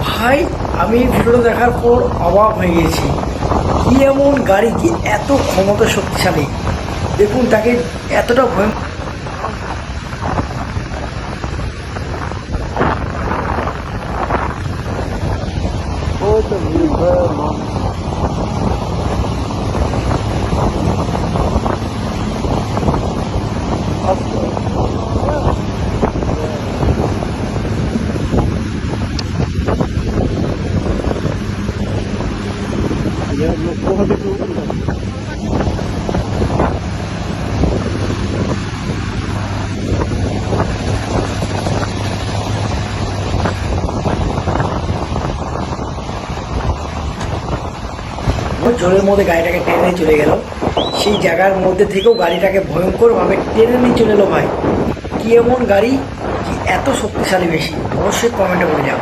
ভাই, আমি এই ভিডিওটা দেখার পর অবাক হয়ে গেছি। কি এমন গাড়ি কি এত ক্ষমতা শক্তিশালী! দেখুন তাকে এতটা ভয়ঙ্কর। জলের মধ্যে গাড়িটাকে টেনে নিয়ে চলে গেল। সেই জায়গার মধ্যে থেকেও গাড়িটাকে ভয়ঙ্করভাবে টেনে নিয়ে চলে এলো। ভাই, কি এমন গাড়ি কি এত শক্তিশালী বেশি? অবশ্যই কমেন্টে বলে যাও।